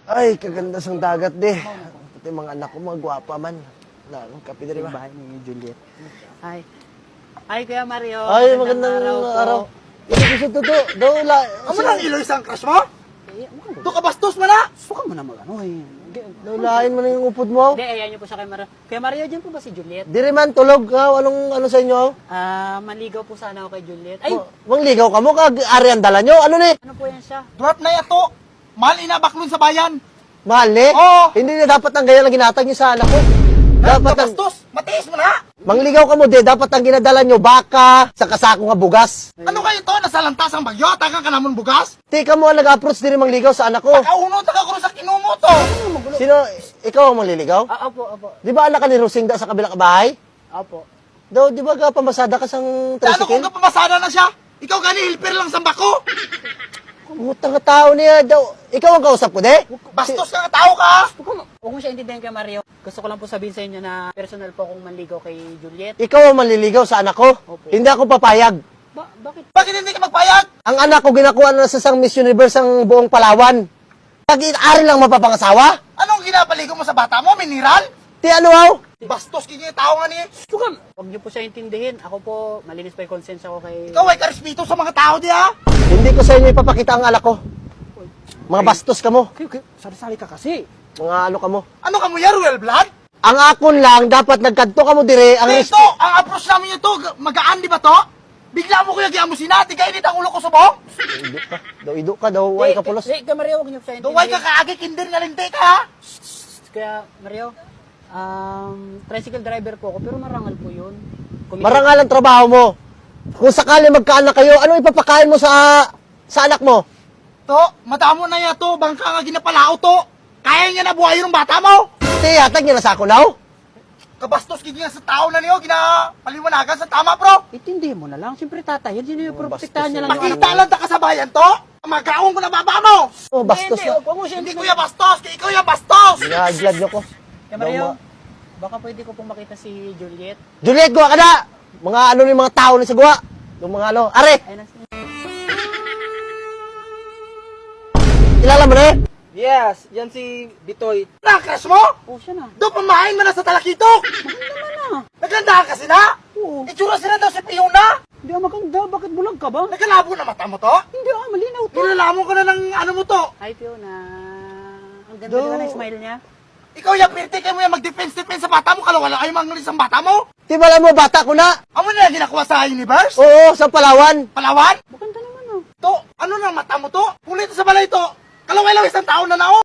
Ay, kaganda sang dagat di. Pati mga anak ko, mga gwapa man. Kapi na rin ba? Bahay ni Juliet. Ay. Ay, Kuya Mario. Ay, magandang araw. Ito gusto to. Daw la. Amo nang iloy sang crush mo? Eh, Do ka bastos man na. suka mo na mag-ano eh. Daw lain mo na yung upod mo. Hindi, ayan niyo po siya kay Mario. Kuya Mario, dyan po ba si Juliet? Di rin man, tulog ka. Anong ano sa inyo? Maligaw po sana ako kay Juliet. Ay, Wang ligaw ka mo, kag arian dala nyo. Ano ni? ano po yan siya? Drop na yato. Mahal inabaklon sa bayan. Mahal ni? Oo. Hindi na dapat ang ganyan na ginatag nyo sa anak ko. Dapat ang... bastos. Matiis mo na. Mangligaw ka mo, di. Dapat ang ginadala nyo, baka sa kasako nga bugas. Ano kayo to? Nasalantas ang bagyo. Tagang ka naman bugas. Di ka mo ang nag-approach din mangligaw sa anak ko. Kauno taga ko sa kinumo to. Sino? Ikaw ang manliligaw? Opo. Di ba anak ka ni Rosing da sa kabilang bahay? Opo. Daw, di ba ka pamasada ka sang Ano kung tricycle? kapamasada na siya? Ikaw gani helper lang sa bako. Utang ka tao niya daw. Ikaw ang kausap ko, de? Bastos ka tao ka. Huwag mo siya intindihan kay Mario. Gusto ko lang po sabihin sa inyo na personal po akong manligaw kay Juliet. Ikaw ang manliligaw sa anak ko. Opo. Hindi ako papayag. Bakit? Bakit hindi ka magpayag? Ang anak ko ginakuha na sa sang Miss Universe ang buong Palawan. Pag-ari lang mapapangasawa? Anong ginapaligo mo sa bata mo? Mineral? Ti ano aw? Bastos kini tao nga ni. Sukam! Huwag niyo po siya intindihin. Ako po, malinis pa yung consensya ko kay... Ikaw ay karespeto sa mga tao di ha? Hindi ko sa inyo ipapakita ang alak ko. Mga bastos ka mo. Sari-sari ka kasi. Mga ano ka mo. Ano ka mo ya, royal blood? Ang akon lang, dapat nagkanto ka mo dire. Ang Ito, ang approach namin ito, magaan di ba to? Bigla mo kuya giyan mo sinati, kaya init ang ulo ko subong. Ido ka daw, way ka pulos. Kaya Mario, huwag niyo po siya Duway intindihin. ka kaagi, kinder nga linti ka ha? Kaya Mario, tricycle driver po ako, pero marangal po yun. Marangal ang trabaho mo. Kung sakali magkaanak kayo, ano ipapakain mo sa anak mo? To, madamo na ya to, bangka nga ginapalao to. Kaya niya na buhayin ng bata mo. Ti, hatag niya na sa ako now. Kabastos gigi nga sa tao na niyo, ginapaliwanagan sa tama bro. Intindihin mo na lang. Siyempre tatay, yan sino yung protektahan niya lang yung Makita lang ta kasabayan to. Magkaon ko na baba mo. Oh, bastos Hindi, na. huwag mo siya Hindi intindihin. ko ya bastos, kaya ikaw ya bastos. Ginaglag niyo ko. Kaya Mario, baka pwede ko pong makita si Juliet. Juliet, guwa ka na! Mga ano ni mga tao ni sa guwa. Yung mga ano. Are, Ay, nasa... kilala mo na eh? Yes, yan si Bitoy. Nakras mo? Oh, siya na. Do pamahain mo na sa talakitok. Naglandahan kasi na. Oo. Itsura sila daw si Fiona. Hindi maganda. Bakit bulag ka ba? Nagkalabo na mata mo to. Hindi malinaw to. Nilalamon ko na ng ano mo to. Hi, Fiona. Ang ganda diba ng smile niya? Ikaw ya pirte kayo mo ya mag-defense sa bata mo. Kalawala kayo mangulis ang bata mo. Di ba alam mo, bata ko na? Amo na ginakuha sa universe? Oo, sa Palawan. Palawan? Maganda naman oh. To, ano na mata mo to? Kulit sa balay to. Kalaway-lawis ang tao na nao.